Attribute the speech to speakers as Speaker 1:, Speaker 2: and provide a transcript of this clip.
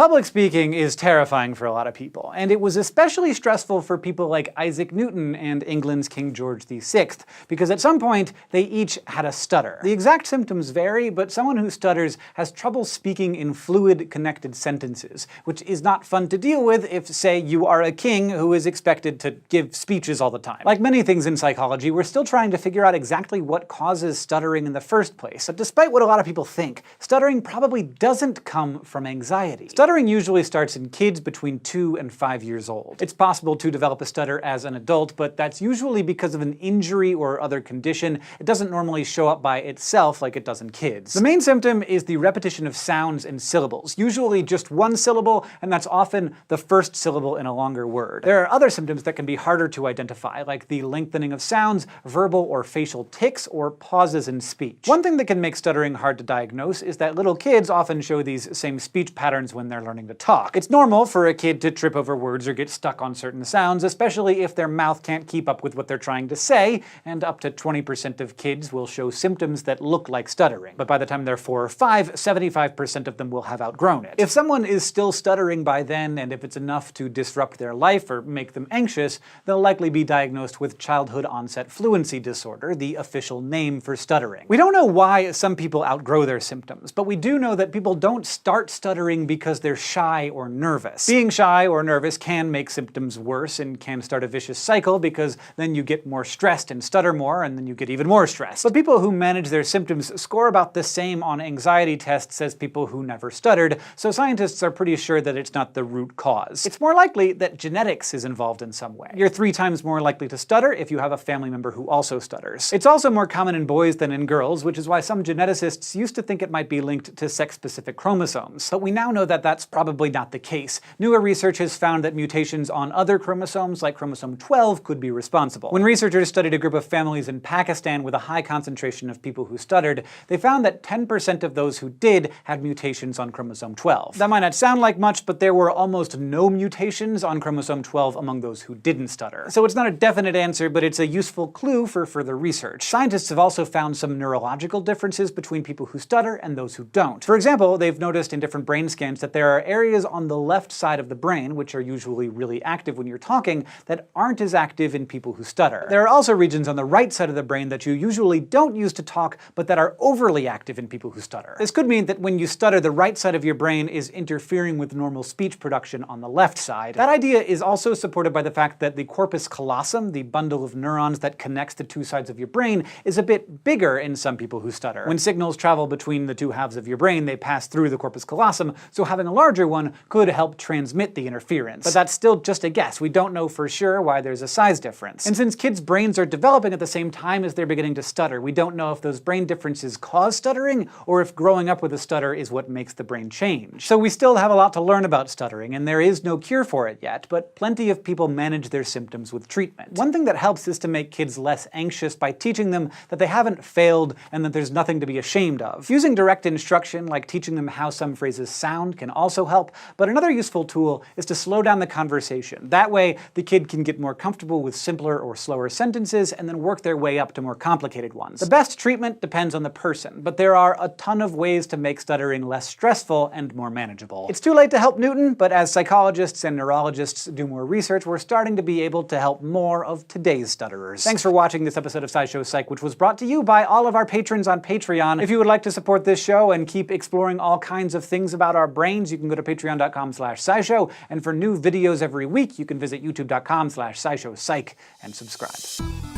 Speaker 1: Public speaking is terrifying for a lot of people, and it was especially stressful for people like Isaac Newton and England's King George VI, because at some point they each had a stutter. The exact symptoms vary, but someone who stutters has trouble speaking in fluid, connected sentences, which is not fun to deal with if, say, you are a king who is expected to give speeches all the time. Like many things in psychology, we're still trying to figure out exactly what causes stuttering in the first place. But despite what a lot of people think, stuttering probably doesn't come from anxiety. Stuttering usually starts in kids between 2 and 5 years old. It's possible to develop a stutter as an adult, but that's usually because of an injury or other condition. It doesn't normally show up by itself like it does in kids. The main symptom is the repetition of sounds and syllables, usually just one syllable, and that's often the first syllable in a longer word. There are other symptoms that can be harder to identify, like the lengthening of sounds, verbal or facial tics, or pauses in speech. One thing that can make stuttering hard to diagnose is that little kids often show these same speech patterns when they're learning to talk. It's normal for a kid to trip over words or get stuck on certain sounds, especially if their mouth can't keep up with what they're trying to say, and up to 20% of kids will show symptoms that look like stuttering. But by the time they're 4 or 5, 75% of them will have outgrown it. If someone is still stuttering by then, and if it's enough to disrupt their life or make them anxious, they'll likely be diagnosed with childhood onset fluency disorder, the official name for stuttering. We don't know why some people outgrow their symptoms, but we do know that people don't start stuttering because they're shy or nervous. Being shy or nervous can make symptoms worse and can start a vicious cycle, because then you get more stressed and stutter more, and then you get even more stressed. But people who manage their symptoms score about the same on anxiety tests as people who never stuttered, so scientists are pretty sure that it's not the root cause. It's more likely that genetics is involved in some way. You're 3 times more likely to stutter if you have a family member who also stutters. It's also more common in boys than in girls, which is why some geneticists used to think it might be linked to sex-specific chromosomes. But we now know that that's probably not the case. Newer research has found that mutations on other chromosomes, like chromosome 12, could be responsible. When researchers studied a group of families in Pakistan with a high concentration of people who stuttered, they found that 10% of those who did had mutations on chromosome 12. That might not sound like much, but there were almost no mutations on chromosome 12 among those who didn't stutter. So it's not a definite answer, but it's a useful clue for further research. Scientists have also found some neurological differences between people who stutter and those who don't. For example, they've noticed in different brain scans that there are areas on the left side of the brain, which are usually really active when you're talking, that aren't as active in people who stutter. There are also regions on the right side of the brain that you usually don't use to talk, but that are overly active in people who stutter. This could mean that when you stutter, the right side of your brain is interfering with normal speech production on the left side. That idea is also supported by the fact that the corpus callosum, the bundle of neurons that connects the 2 sides of your brain, is a bit bigger in some people who stutter. When signals travel between the 2 halves of your brain, they pass through the corpus callosum, so having a larger one could help transmit the interference. But that's still just a guess. We don't know for sure why there's a size difference. And since kids' brains are developing at the same time as they're beginning to stutter, we don't know if those brain differences cause stuttering, or if growing up with a stutter is what makes the brain change. So we still have a lot to learn about stuttering, and there is no cure for it yet, but plenty of people manage their symptoms with treatment. One thing that helps is to make kids less anxious by teaching them that they haven't failed and that there's nothing to be ashamed of. Using direct instruction, like teaching them how some phrases sound, can also help, but another useful tool is to slow down the conversation. That way, the kid can get more comfortable with simpler or slower sentences and then work their way up to more complicated ones. The best treatment depends on the person, but there are a ton of ways to make stuttering less stressful and more manageable. It's too late to help Newton, but as psychologists and neurologists do more research, we're starting to be able to help more of today's stutterers. Thanks for watching this episode of SciShow Psych, which was brought to you by all of our patrons on Patreon. If you would like to support this show and keep exploring all kinds of things about our brains, you can go to patreon.com/scishow, and for new videos every week, you can visit youtube.com/scishowpsych and subscribe.